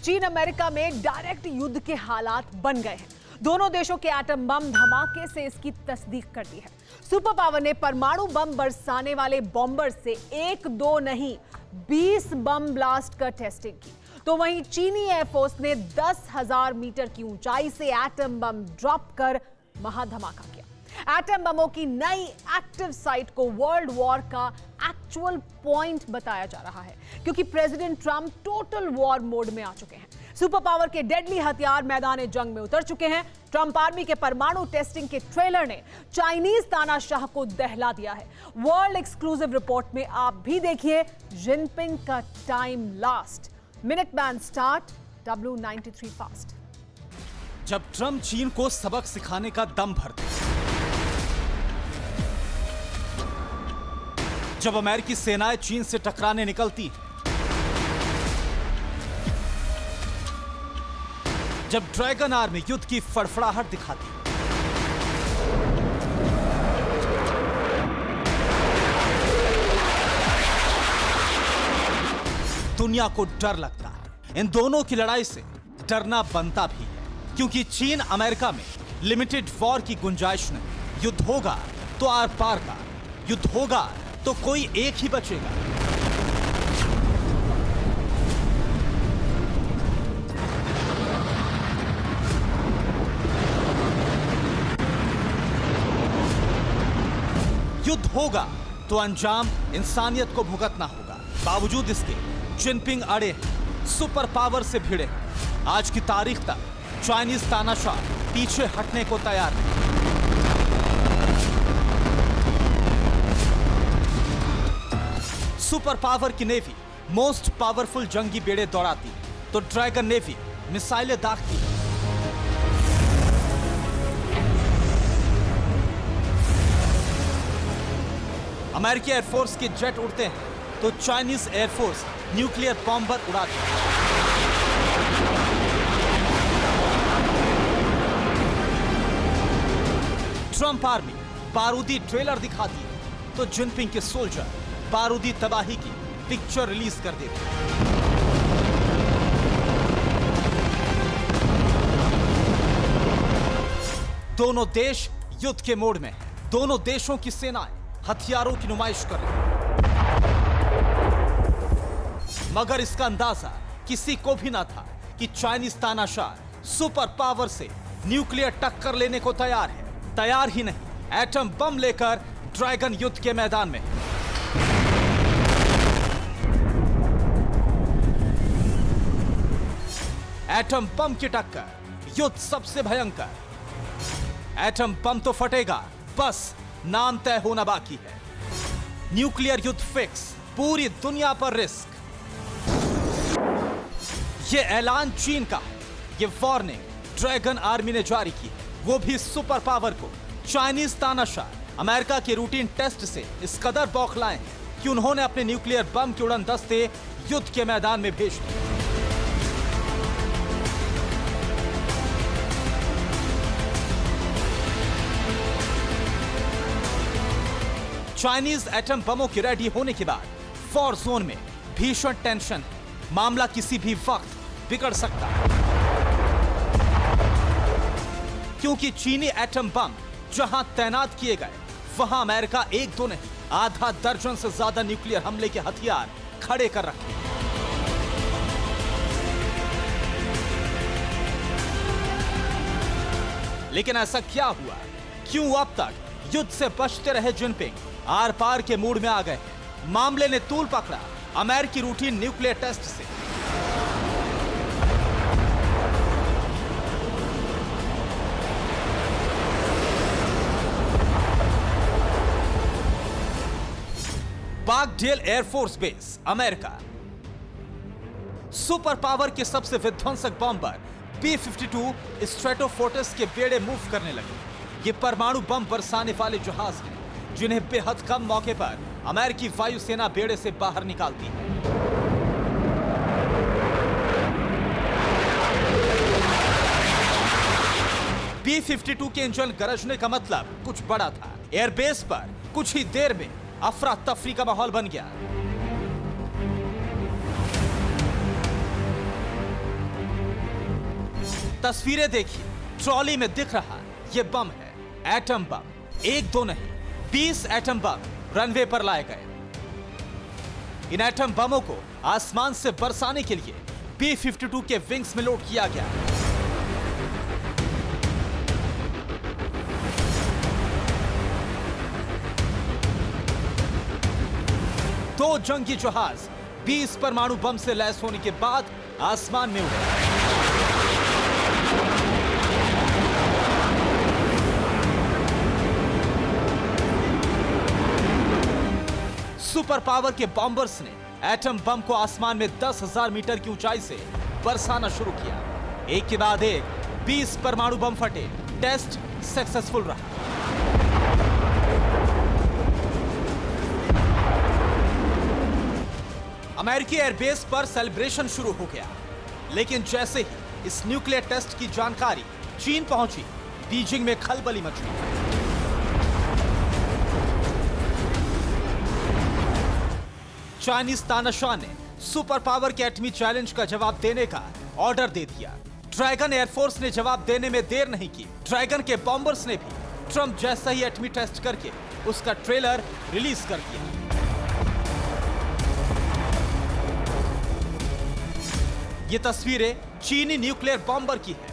चीन अमेरिका में डायरेक्ट युद्ध के हालात बन गए हैं। दोनों देशों के एटम बम धमाके से इसकी तस्दीक कर दी है। सुपर पावर ने परमाणु बम बरसाने वाले बॉम्बर से 1-2 नहीं 20 बम ब्लास्ट कर टेस्टिंग की। तो वहीं चीनी एयरफोर्स ने 10,000 मीटर की ऊंचाई से एटम बम ड्रॉप कर महाधमाका किया। एटम बमों की नई एक्टिव साइट को वर्ल्ड वॉर का एक्चुअल पॉइंट बताया जा रहा है, क्योंकि president Trump total war mode में आ चुके हैं। सुपर पावर के डेडली हथियार मैदान जंग में उतर चुके हैं। ट्रंप आर्मी के परमाणु टेस्टिंग के ट्रेलर ने चाइनीज तानाशाह को दहला दिया है। वर्ल्ड एक्सक्लूसिव रिपोर्ट में आप भी देखिए जिनपिंग का time last. Minute man start W93 fast. जब ट्रंप चीन को सबक सिखाने का दम भरते, जब अमेरिकी सेनाएं चीन से टकराने निकलती हैं, जब ड्रैगन आर्मी युद्ध की फड़फड़ाहट दिखाती है, दुनिया को डर लगता है। इन दोनों की लड़ाई से डरना बनता भी है, क्योंकि चीन अमेरिका में लिमिटेड वॉर की गुंजाइश नहीं। युद्ध होगा तो आर पार का, युद्ध होगा तो कोई एक ही बचेगा। युद्ध होगा तो अंजाम इंसानियत को भुगतना होगा। बावजूद इसके जिनपिंग अड़े हैं, सुपर पावर से भिड़े हैं। आज की तारीख तक चाइनीज तानाशाह पीछे हटने को तैयार नहीं। सुपर पावर की नेवी मोस्ट पावरफुल जंगी बेड़े दौड़ाती तो ड्रैगन नेवी मिसाइलें दागती। अमेरिकी एयरफोर्स के जेट उड़ते हैं तो चाइनीज एयरफोर्स न्यूक्लियर बॉम्बर उड़ाती है। ट्रंप आर्मी बारूदी ट्रेलर दिखाती है तो जिनपिंग के सोल्जर बारूदी तबाही की पिक्चर रिलीज कर देते हैं। दोनों देश युद्ध के मोड में हैं। दोनों देशों की सेनाएं हथियारों की नुमाइश कर रही हैं। मगर इसका अंदाजा किसी को भी ना था कि चाइनीज तानाशाह सुपर पावर से न्यूक्लियर टक्कर लेने को तैयार है। तैयार ही नहीं, एटम बम लेकर ड्रैगन युद्ध के मैदान में। एटम बम की टक्कर, युद्ध सबसे भयंकर। एटम बम तो फटेगा, बस नाम तय होना बाकी है। न्यूक्लियर युद्ध फिक्स, पूरी दुनिया पर रिस्क। ये ऐलान चीन का है। ये वार्निंग ड्रैगन आर्मी ने जारी की है, वो भी सुपर पावर को। चाइनीज तानाशाह अमेरिका के रूटीन टेस्ट से इस कदर बौखलाए हैं कि उन्होंने अपने न्यूक्लियर बम के उड़न दस्ते युद्ध के मैदान में भेज दिए। चाइनीज एटम बमों के रेडी होने के बाद वॉर जोन में भीषण टेंशन है। मामला किसी भी वक्त बिगड़ सकता है, क्योंकि चीनी एटम बम जहां तैनात किए गए, वहां अमेरिका 1-2 नहीं आधा दर्जन से ज्यादा न्यूक्लियर हमले के हथियार खड़े कर रखे। लेकिन ऐसा क्या हुआ? क्यों अब तक युद्ध से बचते रहे जिनपिंग आर पार के मूड में आ गए? मामले ने तूल पकड़ा अमेरिकी रूटीन न्यूक्लियर टेस्ट से। बागडेल air force base, America. Super power के सबसे विध्वंसक बॉम्बर B-52 स्ट्रेटोफोर्टिस के बेड़े मूव करने लगे। ये परमाणु बम बरसाने वाले जहाज हैं, जिन्हें बेहद कम मौके पर अमेरिकी वायुसेना बेड़े से बाहर निकालती है। B-52 के इंजन गरजने का मतलब कुछ बड़ा था। एयरबेस पर कुछ ही देर में अफरा तफरी का माहौल बन गया। तस्वीरें देखिए, ट्रॉली में दिख रहा ये बम है एटम बम। 1 2 नहीं 20 एटम बम रनवे पर लाए गए। इन एटम बमों को आसमान से बरसाने के लिए B-52 के विंग्स में लोड किया गया। दो जंगी जहाज 20 परमाणु बम से लैस होने के बाद आसमान में उड़े। सुपर पावर के बॉम्बर्स ने एटम बम को आसमान में 10,000 मीटर की ऊंचाई से बरसाना शुरू किया। एक के बाद एक 20 परमाणु बम फटे। टेस्ट सक्सेसफुल रहा। अमेरिकी एयरबेस पर सेलिब्रेशन शुरू हो गया, लेकिन जैसे ही इस न्यूक्लियर टेस्ट की जानकारी चीन पहुंची, बीजिंग में खलबली मच गई। चाइनीज तानाशाह ने सुपर पावर के एटमी चैलेंज का जवाब देने का ऑर्डर दे दिया। ड्रैगन एयरफोर्स ने जवाब देने में देर नहीं की। ड्रैगन के बॉम्बर्स ने भी ट्रंप जैसा ही एटमी टेस्ट करके उसका ट्रेलर रिलीज कर दिया। ये तस्वीरें चीनी न्यूक्लियर बॉम्बर की है।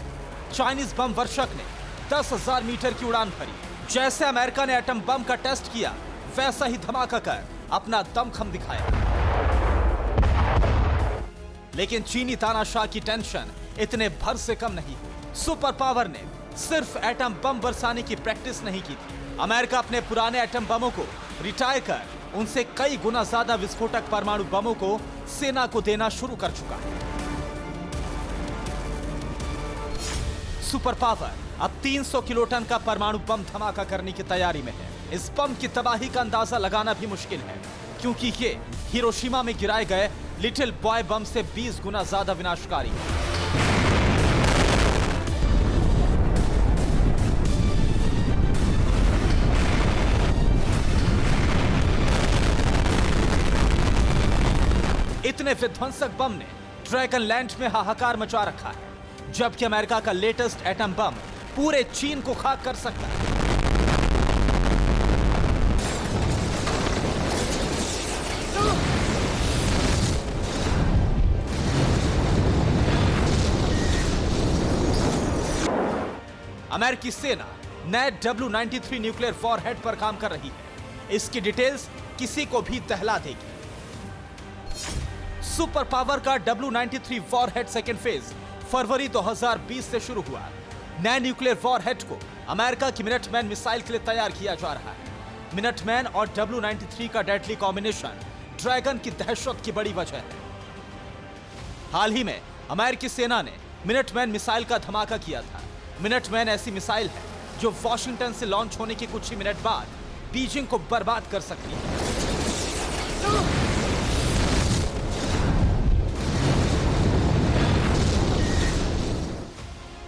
चाइनीज बम वर्षक ने 10,000 मीटर की उड़ान भरी। जैसे अमेरिका ने एटम बम का टेस्ट किया, वैसा ही धमाका कर अपना दमखम दिखाया। लेकिन चीनी तानाशाह की टेंशन इतने भर से कम नहीं हुई। सुपर पावर ने सिर्फ एटम बम बरसाने की प्रैक्टिस नहीं की थी। अमेरिका अपने पुराने एटम बमों को रिटायर कर उनसे कई गुना ज्यादा विस्फोटक परमाणु बमों को सेना को देना शुरू कर चुका है। सुपर पावर अब 300 किलोटन का परमाणु बम धमाका करने की तैयारी में है। इस बम की तबाही का अंदाजा लगाना भी मुश्किल है, क्योंकि ये हिरोशिमा में गिराए गए लिटिल बॉय बम से 20 गुना ज्यादा विनाशकारी है। इतने विध्वंसक बम ने ड्रैगन लैंड में हाहाकार मचा रखा है, जबकि अमेरिका का लेटेस्ट एटम बम पूरे चीन को खाक कर सकता है। अमेरिकी सेना नए W-93 न्यूक्लियर वॉरहेड पर काम कर रही है। इसकी डिटेल्स किसी को भी दहला देगी। सुपर पावर का W-93 वॉरहेड सेकेंड फेज फरवरी 2020 से शुरू हुआ। नए न्यूक्लियर वॉरहेड को अमेरिका की मिनटमैन मिसाइल के लिए तैयार किया जा रहा है। मिनटमैन और W-93 का डेडली कॉम्बिनेशन ड्रैगन की दहशत की बड़ी वजह है। हाल ही में अमेरिकी सेना ने मिनटमैन मिसाइल का धमाका किया था। मिनटमैन ऐसी मिसाइल है जो वॉशिंगटन से लॉन्च होने के कुछ ही मिनट बाद बीजिंग को बर्बाद कर सकती है।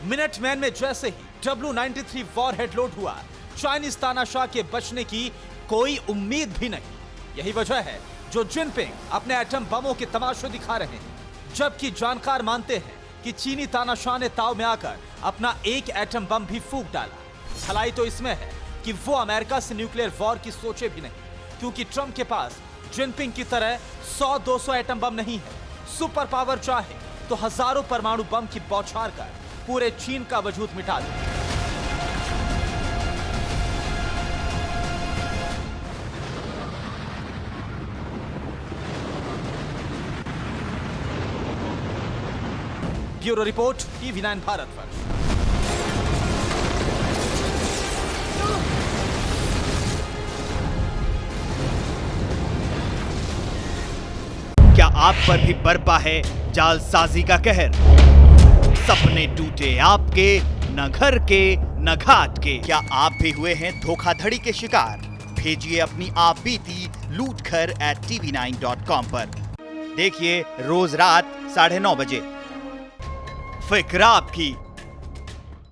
मिनटमैन में जैसे ही W-93 वॉरहेड लोड हुआ, चाइनीज तानाशाह के बचने की कोई उम्मीद भी नहीं। यही वजह है जो जिनपिंग अपने एटम बमों के तमाशे दिखा रहे हैं, जबकि जानकार मानते हैं कि चीनी तानाशाह ने ताव में आकर अपना एक एटम बम भी फूंक डाला। भलाई तो इसमें है कि वो अमेरिका से न्यूक्लियर वॉर की सोचे भी नहीं, क्योंकि ट्रंप के पास जिनपिंग की तरह 100-200 एटम बम नहीं है। सुपर पावर चाहे तो हजारों परमाणु बम की बौछार कर पूरे चीन का वजूद मिटा दे। Bureau report, TV9 Bharatvarsh. क्या आप पर भी बरपा है जालसाजी का कहर? सपने टूटे आपके, न घर के न घाट के। क्या आप भी हुए हैं धोखाधड़ी के शिकार? भेजिए अपनी आप बीती लूटखर @tv9.com पर। देखिए रोज रात 9:30 बजे। फिक्र आपकी,